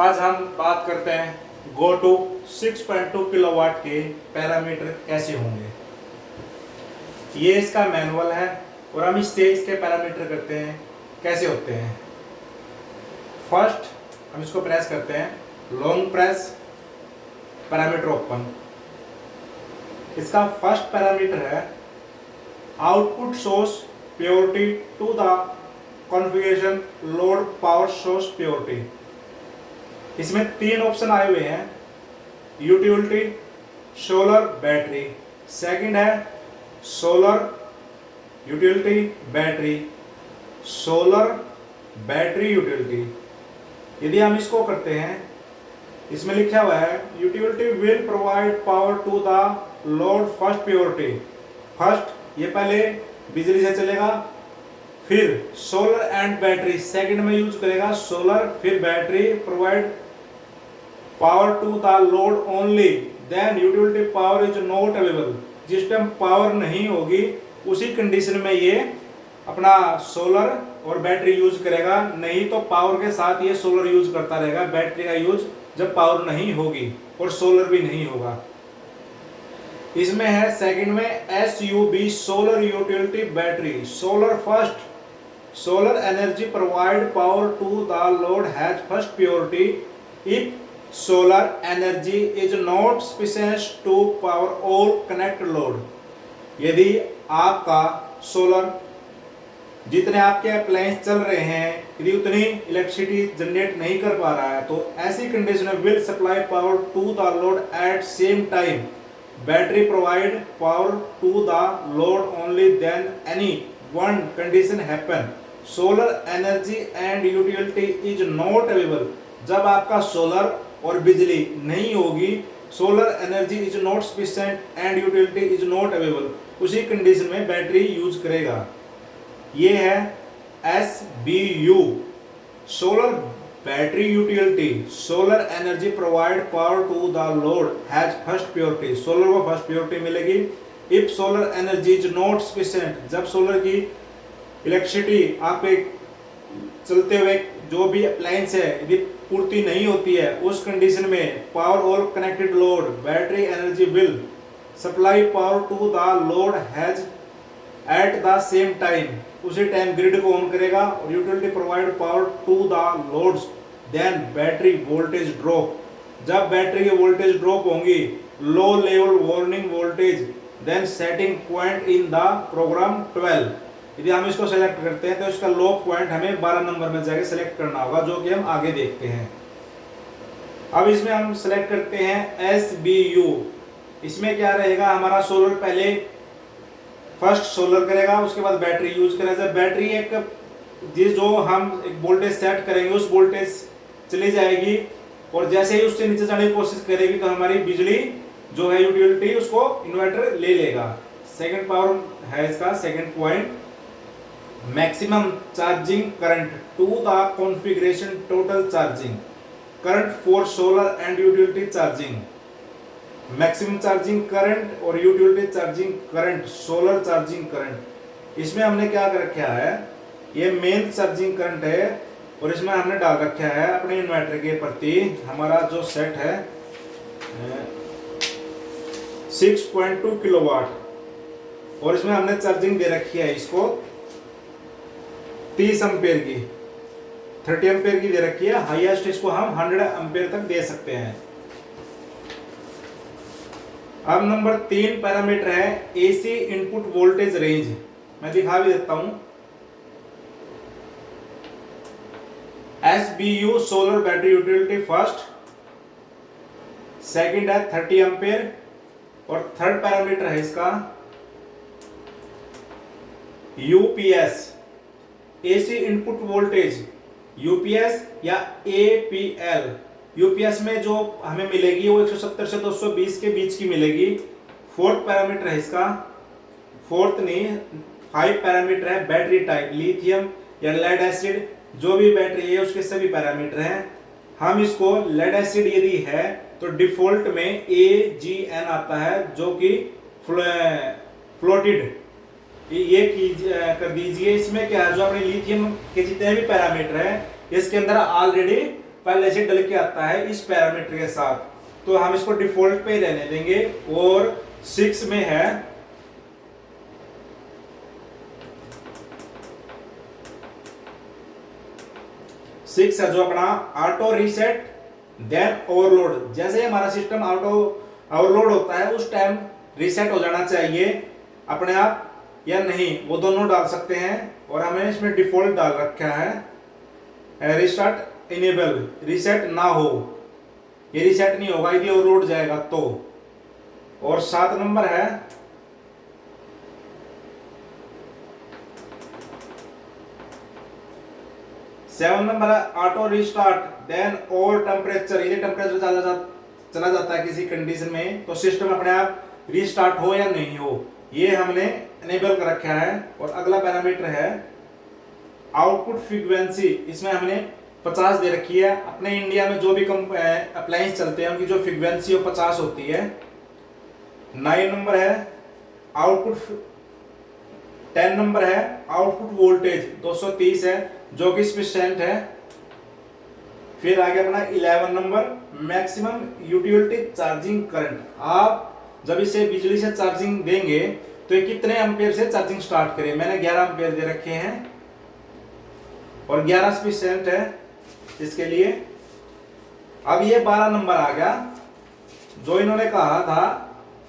आज हम बात करते हैं गो टू 6.2 किलोवाट के पैरामीटर कैसे होंगे। ये इसका मैनुअल है और हम इससे इसके पैरामीटर करते हैं कैसे होते हैं। फर्स्ट हम इसको प्रेस करते हैं, लॉन्ग प्रेस, पैरामीटर ओपन। इसका फर्स्ट पैरामीटर है output source purity to the configuration load power source purity. इसमें तीन ऑप्शन आए हुए हैं, यूटिलिटी, सोलर, बैटरी। सेकंड है solar, utility, battery, solar, battery, utility. यदि हम इसको करते हैं, इसमें लिखा हुआ है utility will provide power to the load first purity. First ये पहले बिजली से चलेगा, फिर सोलर एंड बैटरी सेकंड में यूज करेगा सोलर, फिर battery provide power to the load only then utility power is not available. जिस टाइम पावर नहीं होगी उसी कंडीशन में ये अपना सोलर और बैटरी यूज करेगा, नहीं तो पावर के साथ ये सोलर यूज करता रहेगा। बैटरी का यूज जब पावर नहीं होगी और सोलर भी नहीं होगा। इसमें है सेकंड में SUB, solar utility battery. Solar first, solar energy provide power to the load has first priority if solar energy is not sufficient to power all connected load। यदि आपका सोलर जितने आपके अप्लायंस चल रहे हैं यदि उतनी इलेक्ट्रिसिटी जनरेट नहीं कर पा रहा है, तो ऐसी कंडीशन में will supply power to the load at same time. Battery provide power to the load only then any one condition happen, solar energy and utility is not available. जब आपका सोलर और बिजली नहीं होगी, solar energy is not sufficient and utility is not available, उसी condition में battery use करेगा। ये है SBU, solar battery utility. Solar energy provide power to the load has first purity. Solar को फर्स्ट प्योरिटी मिलेगी। If solar energy is not sufficient, जब solar की electricity आप एक चलते हुए जो भी अप्लायंस है यदि पूर्ति नहीं होती है, उस कंडीशन में power all connected load battery energy will supply power to the load has at the same time. उसी टाइम ग्रिड को ऑन करेगा और utility provide power to the loads then battery voltage drop. जब battery की voltage drop होंगी, low level warning voltage then setting point in the program 12। यदि हम इसको सेलेक्ट करते हैं तो इसका लो पॉइंट हमें 12 नंबर में जाके सेलेक्ट करना होगा, जो कि हम आगे देखते हैं। अब इसमें हम सेलेक्ट करते हैं SBU। इसमें क्या रहेगा, हमारा सोलर पहले फर्स्ट सोलर करेगा, उसके बाद बैटरी यूज करेगा। जब बैटरी एक जो हम एक वोल्टेज सेट करेंगे उस वोल्टेज चली जाएगी और जैसे ही उससे नीचे जाने की कोशिश करेगी तो हमारी बिजली जो है यूटिलिटी उसको इन्वर्टर ले लेगा। सेकंड पावर है इसका second point, maximum charging current to the configuration total charging current for solar and utility charging. Maximum charging current और utility charging current, solar charging current. इसमें हमने क्या कर रखा है, ये मेन चार्जिंग करंट है और इसमें हमने डाल रखा है अपने इन्वर्टर के प्रति हमारा जो सेट है 6.2 किलोवाट और इसमें हमने चार्जिंग दे रखी है इसको 30 एम्पेयर की, 30 एम्पेयर की दे रखी है। हाईएस्ट इसको हम 100 एम्पेयर तक दे सकते हैं। अब नंबर 3 पैरामीटर है AC इनपुट वोल्टेज रेंज। मैं दिखा भी देता हूं। SBU solar battery utility first, second है 30 एम्पेयर और थर्ड पैरामीटर है इसका UPS, AC input voltage, UPS या APL। UPS में जो हमें मिलेगी वो 170 से 220 के बीच की मिलेगी। फोर्थ पैरामीटर है इसका, फोर्थ नहीं 5 पैरामीटर है बैटरी टाइप, लिथियम या लेड एसिड, जो भी बैटरी है उसके सभी पैरामीटर हैं। हम इसको लेड एसिड यदि है तो डिफॉल्ट में AGN आता है, जो कि फ्लोटेड ये कर दीजिए। इसमें क्या है, जो अपने लिथियम के जितने भी पैरामीटर है इसके अंदर ऑलरेडी पहले से डल के आता है इस पैरामीटर के साथ, तो हम इसको डिफॉल्ट पे रहने देंगे। और 6 में है जो अपना ऑटो रीसेट देन ओवरलोड। जैसे ही हमारा सिस्टम ऑटो ओवरलोड होता है उस टाइम रीसेट हो जाना चाहिए अपने आप या नहीं, वो दोनों डाल सकते हैं। और हमें इसमें डिफॉल्ट डाल रखा है रिस्टार्ट इनेबल, रीसेट ना हो, ये रीसेट नहीं होगा यदि ओवरलोड जाएगा तो। और 7 नंबर है ऑटो रिस्टार्ट देन और टेम्परेचर। यदि टेम्परेचर चला जाता है किसी कंडीशन में तो सिस्टम अपने आप रीस्टार्ट हो या नहीं हो, ये हमने इनेबल कर रखा है। और अगला पैरामीटर है आउटपुट फ्रीक्वेंसी, इसमें हमने 50 दे रखी है। अपने इंडिया में जो भी अप्लायंस चलते हैं उनकी जो फ्रीक्वेंसी वो 50 होती है। 9 नंबर है आउटपुट 10 नंबर है आउटपुट वोल्टेज 230 है जो कि स्पेसिएंट है। फिर आगे अपना 11 number maximum utility charging current. आप जब इसे बिजली से चार्जिंग देंगे तो ये कितने एम्पेयर से चार्जिंग स्टार्ट करें। मैंने 11 एम्पेयर दे रखे हैं और 11% है इसके लिए। अब ये 12 नंबर आ गया जो इन्होंने कहा था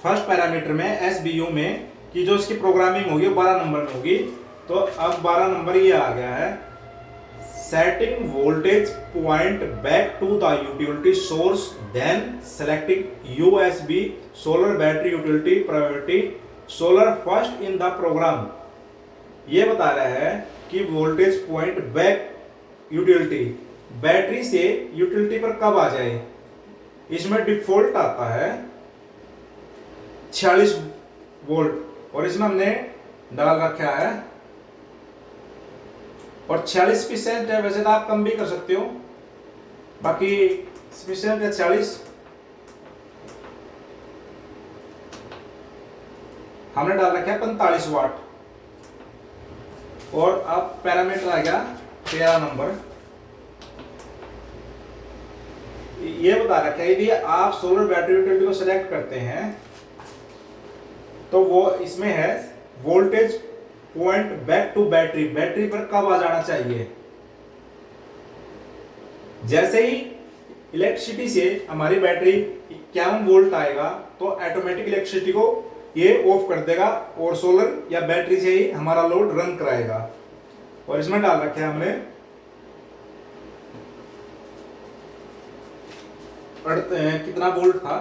फर्स्ट पैरामीटर में एसबीयू में कि जो इसकी प्रोग्रामिंग होगी 12 नंबर में होगी। तो अब 12 नंबर ये आ गया है setting voltage point back to the utility source then selecting USB solar battery utility priority solar first in the program. ये बता रहा है कि voltage point back utility battery से यूटिलिटी पर कब आ जाए। इसमें डिफॉल्ट आता है 46 वोल्ट और इसमें हमने डाल रखा है और 46% है। वैसे तो आप कम भी कर सकते हो, बाकी स्पेसिएंट है 46। हमने डाल रखा है 45 वाट। और अब पैरामीटर आ गया 13 नंबर। ये बता रखा है यदि आप सोलर बैटरी यूटिलिटी को सिलेक्ट करते हैं तो वो इसमें है voltage point back to battery, battery पर कब आ जाना चाहिए। जैसे ही इलेक्ट्रिसिटी से हमारी बैटरी 51 वोल्ट आएगा तो ऑटोमेटिक इलेक्ट्रिसिटी को ये ऑफ कर देगा और सोलर या बैटरी से ही हमारा लोड रन कराएगा। और इसमें डाल रखे हैं हमने कितना वोल्ट था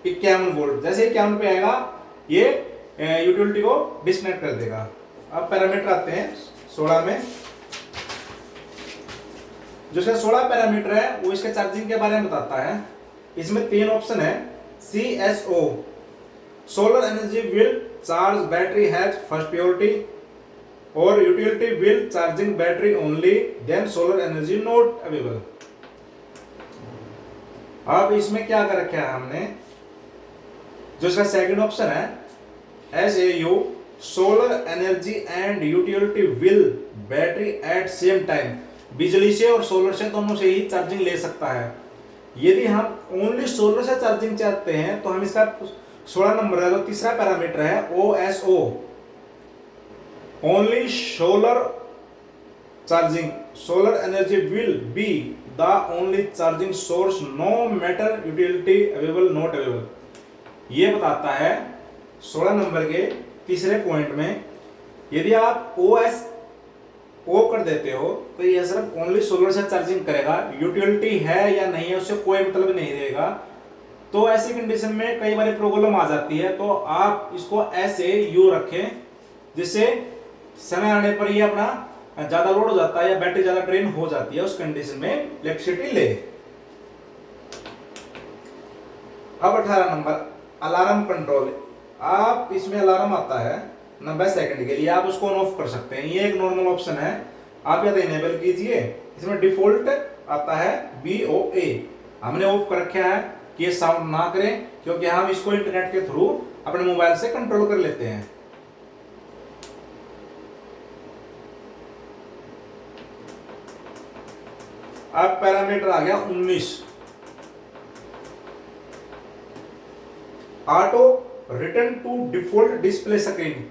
51 वोल्ट। जैसे 51 पे आएगा ये यूटिलिटी को डिस्कनेक्ट कर देगा। अब पैरामीटर आते हैं 16 में। जो इसका 16 पैरामीटर है वो इसके चार्जिंग के बारे में बताता है। इसमें 3 ऑप्शन है CSO solar energy will charge battery has first priority और utility will charging battery only then solar energy not available. अब इसमें क्या कर रखा है हमने, जो इसका सेकंड ऑप्शन है SAU solar energy and utility will battery at same time, बिजली से और सोलर से दोनों से ही चार्जिंग ले सकता है। यदि हम ओनली सोलर से चार्जिंग चाहते हैं तो हम इसका 16 नंबर है जो तीसरा पैरामीटर है OSO only solar charging solar energy will be the only charging source no matter utility available not available. ये बताता है 16 नंबर के तीसरे पॉइंट में यदि आप OSO कर देते हो तो यह सिर्फ ओनली सोलर से चार्जिंग करेगा, यूटिलिटी है या नहीं है उससे कोई मतलब नहीं रहेगा। तो ऐसी कंडीशन में कई बार प्रॉब्लम आ जाती है, तो आप इसको SAU रखें जिससे समय आने पर ये अपना ज्यादा लोड हो जाता है या बैटरी ज्यादा ड्रेन हो जाती है, उस कंडीशन में इलेक्ट्रिसिटी ले। अब 18 नंबर अलार्म कंट्रोल। आप इसमें अलार्म आता है 90 सेकंड के लिए, आप उसको ऑन ऑफ कर सकते हैं। ये एक नॉर्मल ऑप्शन है, आप या तो इनेबल कीजिए। इसमें डिफॉल्ट आता है BOA, हमने ऑफ कर रखा है कि ये साउंड ना करें क्योंकि हम इसको इंटरनेट के थ्रू अपने मोबाइल से कंट्रोल कर लेते हैं। अब पैरामीटर आ गया 19, auto return to default display screen.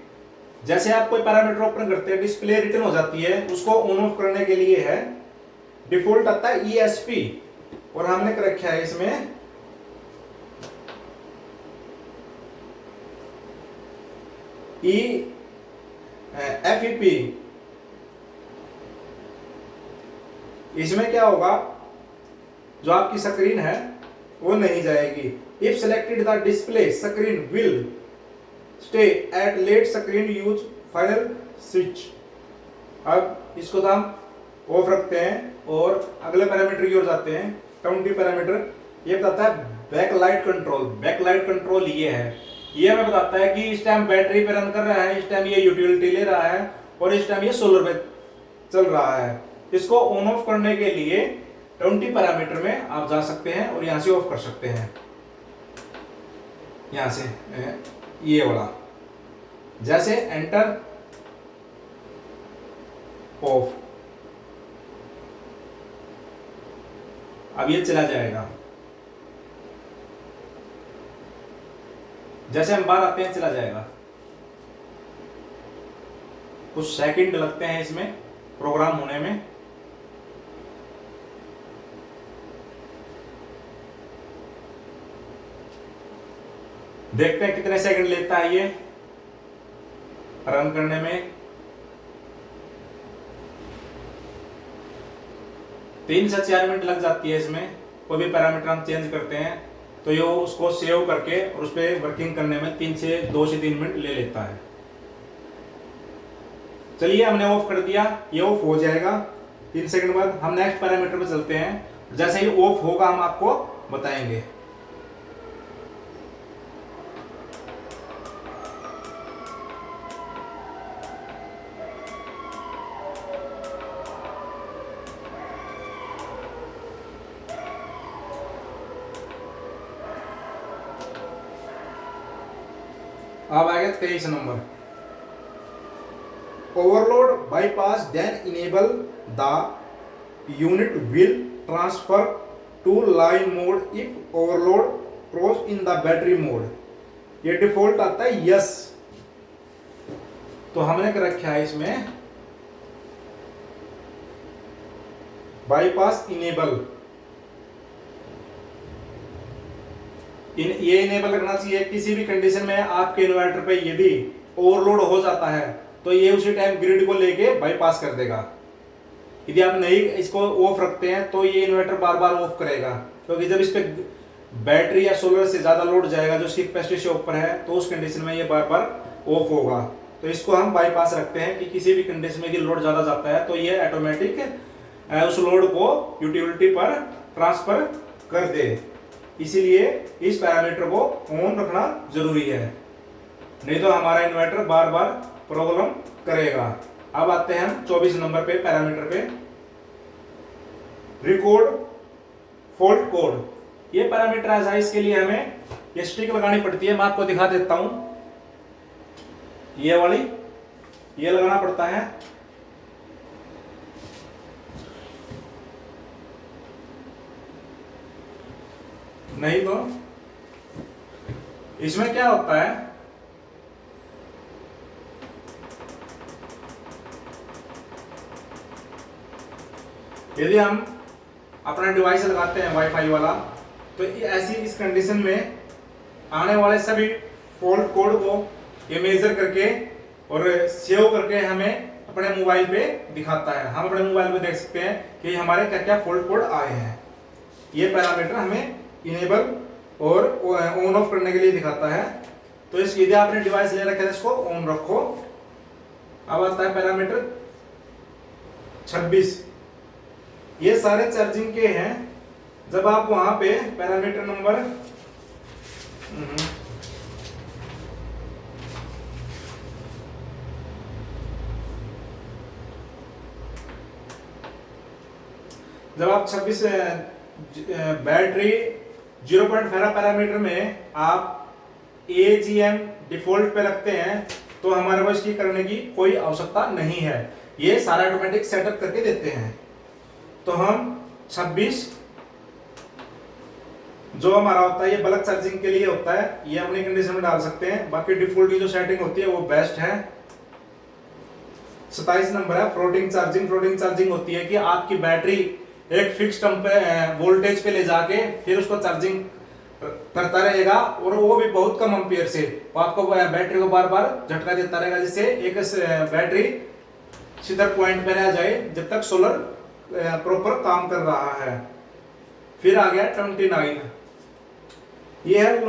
जैसे आप कोई पैरामीटर ओपन करते हैं, डिस्प्ले रिटर्न हो जाती है, उसको ऑन ऑफ करने के लिए है डिफॉल्ट आता है ESP, और हमने कर रखा है इसमें FEP। इसमें क्या होगा, जो आपकी स्क्रीन है वो नहीं जाएगी। If selected the display screen will stay at let screen use final switch. अब इसको तो हम ऑफ रखते हैं और अगले पैरामीटर की ओर जाते हैं। 20 पैरामीटर ये बताता है back light control. Back light control ये है, ये हमें बताता है कि इस टाइम बैटरी पे रन कर रहा है, इस टाइम ये यूटिलिटी ले रहा है, और इस टाइम ये सोलर पे चल रहा है। इसको ऑन ऑफ करने के लिए 20 पैरामीटर में आप जा सकते हैं और यहां से ऑफ कर सकते हैं। यहां से ये वाला, जैसे एंटर ऑफ, अब ये चला जाएगा। जैसे हम बाहर आते हैं चला जाएगा। कुछ सेकंड लगते हैं इसमें प्रोग्राम होने में। देखते हैं कितने सेकंड लेता है ये रन करने में। 3 से 4 मिनट लग जाती है इसमें। कोई भी पैरामीटर हम चेंज करते हैं तो ये उसको सेव करके और उस पर वर्किंग करने में 2 से 3 मिनट ले लेता है। चलिए हमने ऑफ कर दिया, ये ऑफ हो जाएगा 3 सेकंड बाद। हम नेक्स्ट पैरामीटर पे चलते हैं। जैसे ही ऑफ होगा हम आपको बताएंगे। अब आएगा 23 नंबर। Overload bypass then enable the unit will transfer to line mode if overload cross in the battery mode. ये डिफॉल्ट आता है यस। तो हमने कर रखा है इसमें बाईपास इनेबल। ये इनेबल रखना चाहिए। किसी भी कंडीशन में आपके इन्वर्टर पे यदि ओवरलोड हो जाता है तो ये उसी टाइम ग्रिड को लेके बाईपास कर देगा। यदि आप नहीं इसको ऑफ रखते हैं तो ये इन्वर्टर बार बार ऑफ करेगा, क्योंकि जब इस पे बैटरी या सोलर से ज्यादा लोड जाएगा जो इसकी कैपेसिटी से ऊपर है तो उस कंडीशन में ये बार बार ऑफ होगा। तो इसको हम बाईपास रखते हैं कि किसी भी कंडीशन में यदि लोड ज्यादा जाता है तो ये ऑटोमेटिक उस लोड को यूटिलिटी पर ट्रांसफर कर दे। इसीलिए इस पैरामीटर को ऑन रखना जरूरी है, नहीं तो हमारा इन्वर्टर बार बार प्रॉब्लम करेगा। अब आते हैं हम 24 नंबर पे पैरामीटर पे, रिकॉर्ड फॉल्ट कोड। ये पैरामीटर ऐसा है, इसके लिए हमें ये स्टिक लगानी पड़ती है। मैं आपको दिखा देता हूं, ये वाली ये लगाना पड़ता है। नहीं तो इसमें क्या होता है, यदि हम अपना डिवाइस लगाते हैं वाईफाई वाला तो ऐसी इस कंडीशन में आने वाले सभी फॉल्ट कोड को ये मेजर करके और सेव करके हमें अपने मोबाइल पे दिखाता है। हम अपने मोबाइल पे देख सकते हैं कि हमारे क्या क्या फॉल्ट कोड आए हैं। ये पैरामीटर हमें इनेबल और ऑन ऑफ करने के लिए दिखाता है। तो इस यदि आपने डिवाइस ले रखा है इसको ऑन रखो। अब आता है पैरामीटर 26। ये सारे चार्जिंग के हैं। जब आप वहां पे पैरामीटर नंबर जब आप 26 बैटरी 0.5 पैरामीटर में आप AGM डिफॉल्ट पे रखते हैं तो हमारे को इसकी करने की कोई आवश्यकता नहीं है, ये सारा ऑटोमेटिक सेटअप करके देते हैं। तो हम 26 जो हमारा होता है ये बल्क चार्जिंग के लिए होता है, ये अपनी कंडीशन में डाल सकते हैं। बाकी डिफॉल्ट की जो सेटिंग होती है वो बेस्ट है। 27 नंबर है फ्लोटिंग चार्जिंग। फ्लोटिंग चार्जिंग होती है कि आपकी बैटरी एक फिक्स वोल्टेज पे ले जाके फिर उसको चार्जिंग करता रहेगा, और वो भी बहुत कम एम्पियर से। वो आपको बैटरी को बार बार झटका देता रहेगा, जिससे एक बैटरी सीधा पॉइंट पे रह जाए जब तक सोलर प्रॉपर काम कर रहा है। फिर आ गया 29, ये है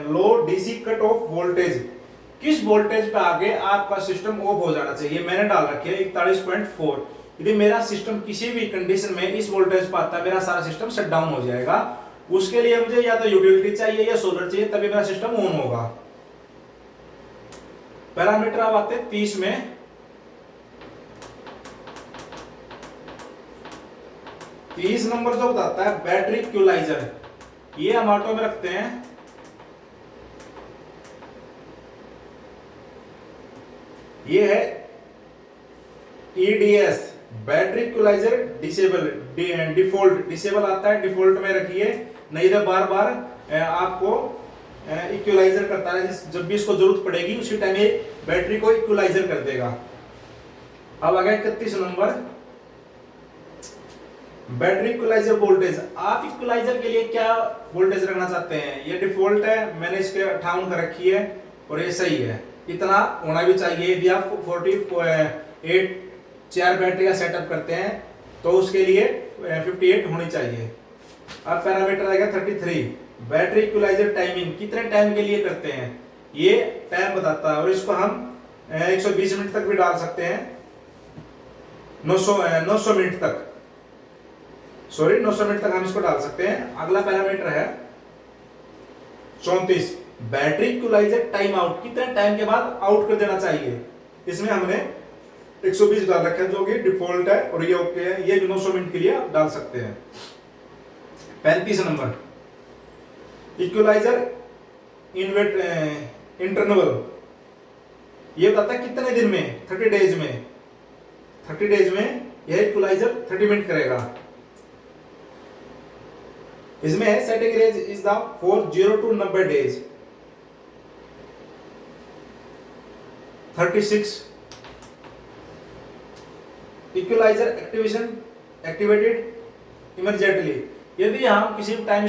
लो डीसी कट ऑफ वोल्टेज। किस वोल्टेज पे आगे आपका सिस्टम ऑफ हो जाना चाहिए, मैंने डाल रखी है 41.4। यदि मेरा सिस्टम किसी भी कंडीशन में इस वोल्टेज पर आता है, मेरा सारा सिस्टम शट डाउन हो जाएगा। उसके लिए मुझे या तो यूटिलिटी चाहिए या सोलर चाहिए, तभी मेरा सिस्टम ऑन होगा। पैरामीटर अब आते हैं 30 में। तीस नंबर जो बताता है बैटरी इक्विलाइजर, ये हम ऑटो में रखते हैं। ये है EDS battery equaliser disable, default disable आता है, डिफॉल्ट में रखिए, नहीं तो बार बार आपको इक्विलाइजर करता है। जब भी इसको जरूरत पड़ेगी उसी टाइम ये बैटरी को इक्विलाइजर कर देगा। अब आ गया 31 नंबर बैटरी इक्विलाइजर वोल्टेज। आप इक्विलाइजर के लिए क्या वोल्टेज रखना चाहते हैं, ये डिफॉल्ट है, मैंने इसके 58 कर रखी है और ये सही है। इतना होना भी चाहिए। यदि आप 48 4 बैटरी का सेटअप करते हैं तो उसके लिए 58 होनी चाहिए। अब पैरामीटर आएगा 33 बैटरी इक्विलाइजर टाइमिंग, कितने टाइम के लिए करते हैं ये टाइम बताता है, और इसको हम 120 मिनट तक भी डाल सकते हैं, 900 मिनट तक, सॉरी 900 मिनट तक हम इसको डाल सकते हैं। अगला पैरामीटर है 34 बैटरी इक्विलाइजर टाइम आउट, कितने टाइम के बाद आउट कर देना चाहिए। इसमें हमने 120 डाल रखा है जो कि डिफॉल्ट है, और ये ओके है, ये भी 900 मिनट के लिए आप डाल सकते हैं। 35 नंबर इक्विलाइजर इंटरवल, ये बताता है कितने दिन में, 30 डेज में। 30 डेज में यह इक्विलाइजर 30 मिनट करेगा। इसमें है setting range is the 40 to 90 days. 36 equalizer activated emergently, यदि हम किसी टाइम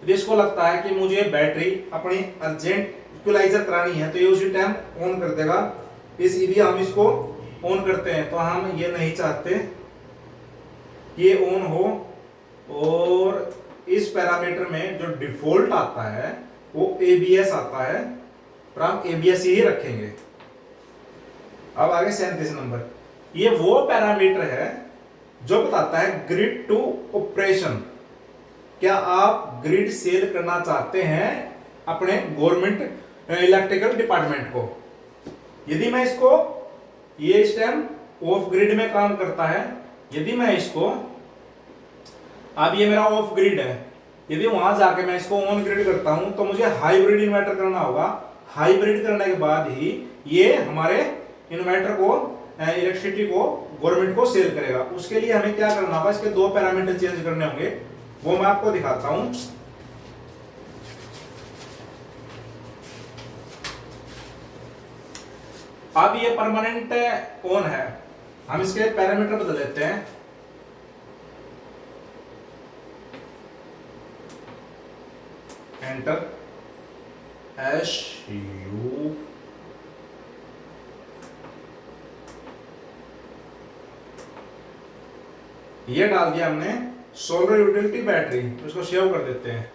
इसको लगता है कि मुझे बैटरी अपनी अर्जेंट इक्विलाइजर करानी है तो ये उसी टाइम ऑन कर देगा। यदि हम इसको ऑन करते हैं तो हम ये नहीं चाहते ये ऑन हो, और इस पैरामीटर में जो डिफॉल्ट आता है वो ABS आता है, और हम ABS ही रखेंगे। अब आगे 37 नंबर, ये वो पैरामीटर है जो बताता है ग्रिड टू ऑपरेशन। क्या आप ग्रिड सेल करना चाहते हैं अपने गवर्नमेंट इलेक्ट्रिकल डिपार्टमेंट को। यदि मैं इसको, ये इस टाइम ऑफ ग्रिड में काम करता है, यदि मैं इसको, अब ये मेरा ऑफ ग्रिड है, यदि वहां जाके मैं इसको ऑन ग्रिड करता हूं तो मुझे हाइब्रिड इन्वर्टर करना होगा। हाइब्रिड करने के बाद ही ये हमारे इन्वर्टर को, इलेक्ट्रिसिटी को गवर्नमेंट को सेल करेगा। उसके लिए हमें क्या करना होगा, इसके 2 पैरामीटर चेंज करने होंगे, वो मैं आपको दिखाता हूं। अब ये परमानेंट ऑन है, हम इसके पैरामीटर बदल लेते हैं। एंटर SU ये डाल दिया हमने सोलर यूटिलिटी बैटरी, इसको सेव कर देते हैं।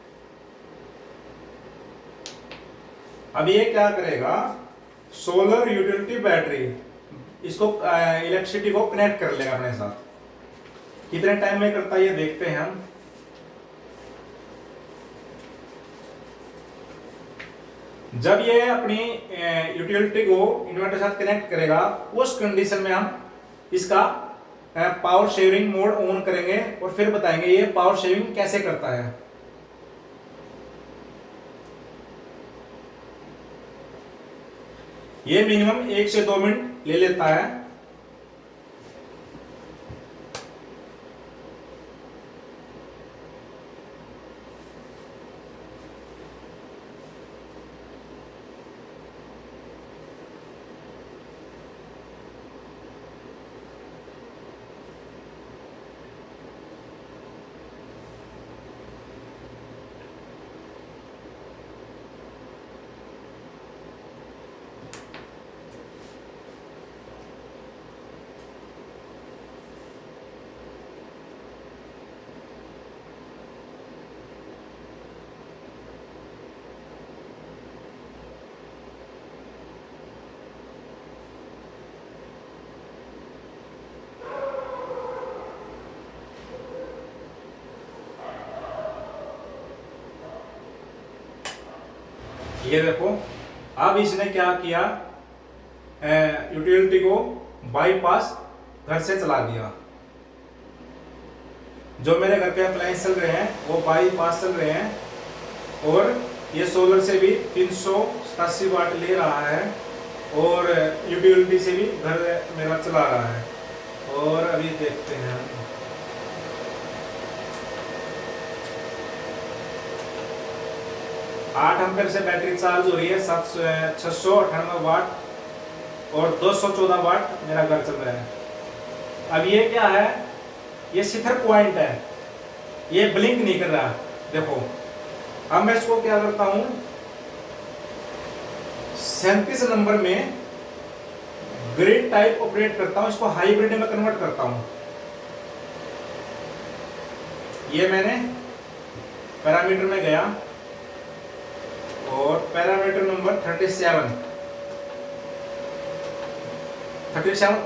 अब ये क्या करेगा, सोलर यूटिलिटी बैटरी इसको इलेक्ट्रिसिटी को कनेक्ट कर लेगा अपने साथ। कितने टाइम में करता है ये देखते हैं हम। जब ये अपनी यूटिलिटी को इन्वर्टर के साथ कनेक्ट करेगा, उस कंडीशन में हम इसका पावर शेयरिंग मोड ऑन करेंगे और फिर बताएंगे ये पावर शेयरिंग कैसे करता है। ये मिनिमम 1 से 2 मिनट ले लेता है। ये देखो, अब इसने क्या किया, यूटिलिटी को बाईपास घर से चला दिया। जो मेरे घर पे अप्लायंस चल रहे हैं वो बाईपास चल रहे हैं, और ये सोलर से भी 387 वाट ले रहा है, और यूटिलिटी से भी घर मेरा चला रहा है। और अभी देखते हैं, 8 एम्पीयर से बैटरी चार्ज हो रही है, 698 वाट और 214 वाट मेरा घर चल रहा है। अब ये क्या है, ये सिथर पॉइंट है, ये ब्लिंक नहीं कर रहा। देखो, अब मैं इसको क्या करता हूं, 37 नंबर में ग्रिड टाइप ऑपरेट करता हूं, इसको हाइब्रिड में कन्वर्ट करता हूं। ये मैंने पैरामीटर में गया और पैरामीटर नंबर 37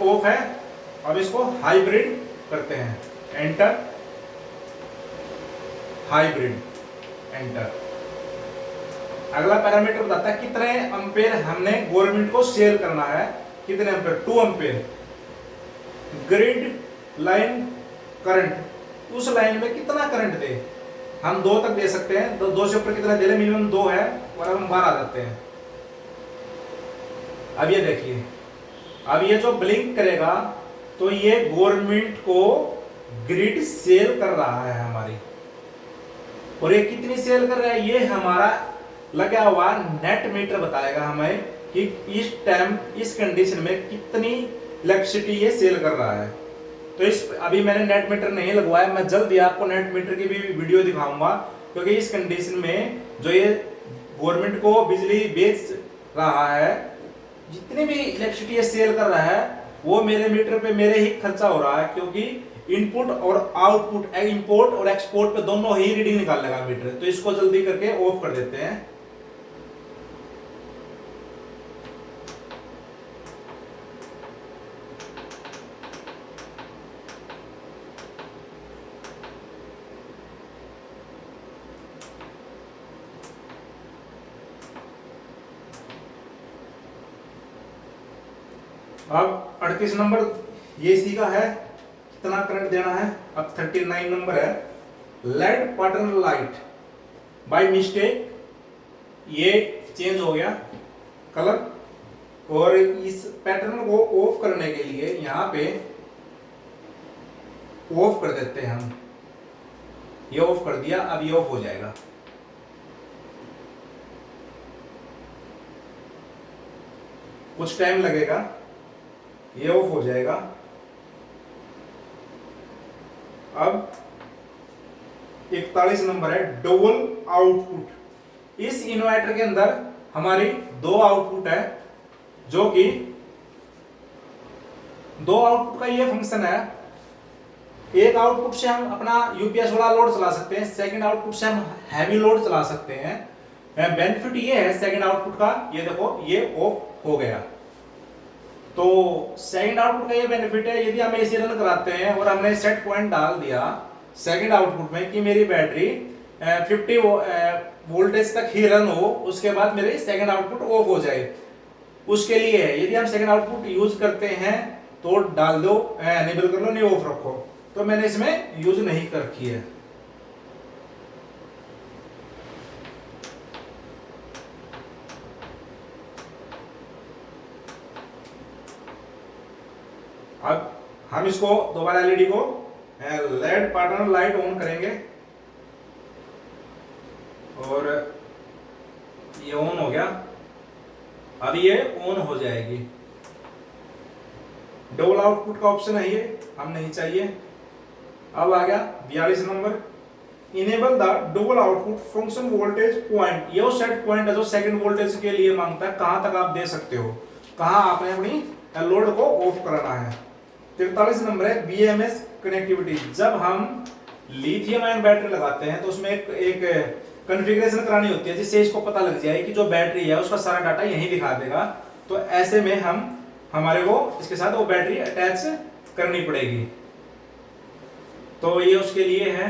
ऑफ है। अब इसको हाइब्रिड करते हैं, एंटर, हाइब्रिड, एंटर। अगला पैरामीटर बताता है कितने एम्पेयर हमने गवर्नमेंट को सेल करना है, कितने ampere, 2 ampere. Grid line current, उस लाइन में कितना करंट दे, हम 2 तक दे सकते हैं, 2 से ऊपर कितना दे रहे, मिनिमम 2 है, और अब हम बाहर आ जाते हैं। अब ये देखिए, अब ये जो ब्लिंक करेगा तो ये गवर्नमेंट को ग्रिड सेल कर रहा है हमारी, और ये कितनी सेल कर रहा है, ये हमारा लगा हुआ नेट मीटर बताएगा हमें कि इस टाइम इस कंडीशन में कितनी इलेक्ट्रिसिटी ये सेल कर रहा है। तो इस अभी मैंने नेट मीटर नहीं लगवाया, मैं जल्दी आपको नेट मीटर की भी वीडियो दिखाऊंगा, क्योंकि इस कंडीशन में जो ये गवर्नमेंट को बिजली बेच रहा है, जितनी भी इलेक्ट्रिसिटी ये सेल कर रहा है वो मेरे मीटर पे मेरे ही खर्चा हो रहा है, क्योंकि इनपुट और आउटपुट, इंपोर्ट और एक्सपोर्ट पे दोनों ही रीडिंग निकाल लेगा मीटर। तो इसको जल्दी करके ऑफ कर देते हैं। अब 38 नंबर ये इसी का है, कितना करंट देना है। अब 39 नंबर है, LED pattern light, by mistake ये चेंज हो गया कलर, और इस पैटर्न को ऑफ करने के लिए यहां पे ऑफ कर देते हैं हम। ये ऑफ कर दिया, अब ये ऑफ हो जाएगा। कुछ टाइम लगेगा, ये ऑफ हो जाएगा। अब 41 नंबर है, डबल आउटपुट। इस इन्वर्टर के अंदर हमारी 2 आउटपुट है, जो कि 2 आउटपुट का ये फंक्शन है। एक आउटपुट से हम अपना यूपीएस वाला लोड चला सकते हैं, सेकंड आउटपुट से हम हैवी लोड चला सकते हैं। बेनिफिट ये है सेकंड आउटपुट का, ये देखो ये ऑफ हो गया। तो सेकंड आउटपुट का ये बेनिफिट है, यदि हम एसी रन कराते हैं और हमने सेट पॉइंट डाल दिया सेकंड आउटपुट में कि मेरी बैटरी 50 वोल्टेज तक ही रन हो, उसके बाद मेरी सेकंड आउटपुट ऑफ हो जाए, उसके लिए है। यदि हम सेकंड आउटपुट यूज करते हैं तो डाल दो, एनेबल कर लो, नहीं ऑफ रखो। तो मैंने इसमें यूज नहीं कर रखी है। अब हम इसको दोबारा एलईडी को लेड पैटर्न लाइट ऑन करेंगे, और ये ऑन हो गया। अब ये ऑन हो जाएगी। डबल आउटपुट का ऑप्शन है, ये हम नहीं चाहिए। अब आ गया 42 number, enable the double output function voltage point. ये सेट पॉइंट है जो सेकंड वोल्टेज के लिए मांगता है, कहां तक आप दे सकते हो, कहां आपने अपनी लोड को ऑफ करना है। 43 नंबर है, बीएमएस कनेक्टिविटी। जब हम लिथियम आयन बैटरी लगाते हैं तो उसमें एक कॉन्फ़िगरेशन करानी होती है, जिससे इसको पता लग जाए कि जो बैटरी है उसका सारा डाटा यहीं दिखा देगा। तो ऐसे में हमारे को इसके साथ वो बैटरी अटैच करनी पड़ेगी। तो ये उसके लिए है।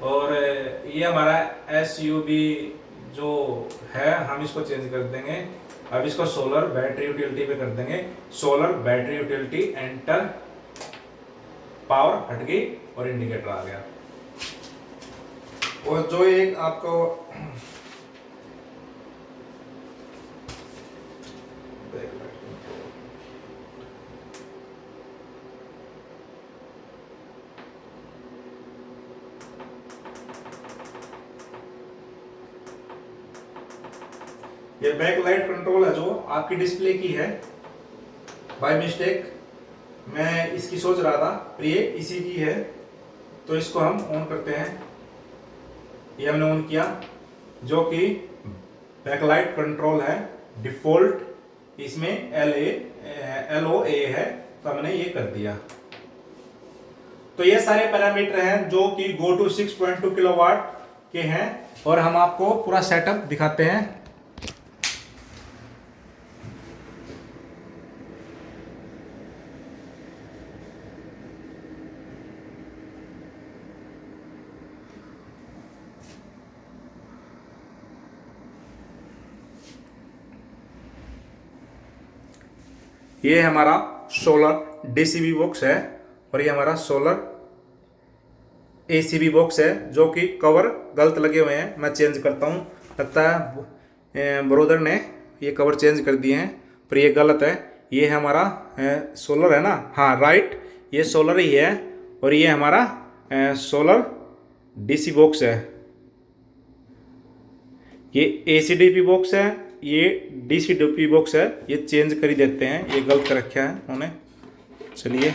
और ये हमारा एसयूबी जो है हम इसको चेंज कर देंगे। अब इसको सोलर बैटरी यूटिलिटी पे कर देंगे। Solar battery utility enter, power हट गई और इंडिकेटर आ गया। और जो एक आपको ये बैक लाइट कंट्रोल है जो आपकी डिस्प्ले की है। बाय मिस्टेक मैं इसकी सोच रहा था, पर ये इसी की है। तो इसको हम ऑन करते हैं। ये हमने ऑन किया, जो कि बैकलाइट कंट्रोल है डिफॉल्ट। इसमें LOA है, तो हमने ये कर दिया। तो ये सारे पैरामीटर हैं जो कि गो टू 6.2 किलोवाट के हैं। और हम आपको पूरा सेटअप दिखाते हैं। ये हमारा सोलर DCB बॉक्स है और ये हमारा सोलर ACB बॉक्स है, जो कि कवर गलत लगे हुए हैं। मैं चेंज करता हूँ, लगता है ब्रोदर ने ये कवर चेंज कर दिए हैं, पर ये गलत है। ये हमारा सोलर है ना, हाँ राइट, ये सोलर ही है। और ये हमारा सोलर DC बॉक्स है। ये ACDP बॉक्स है, ये DCDP बॉक्स है। ये चेंज कर ही देते हैं, ये गलत रखा है उन्होंने। चलिए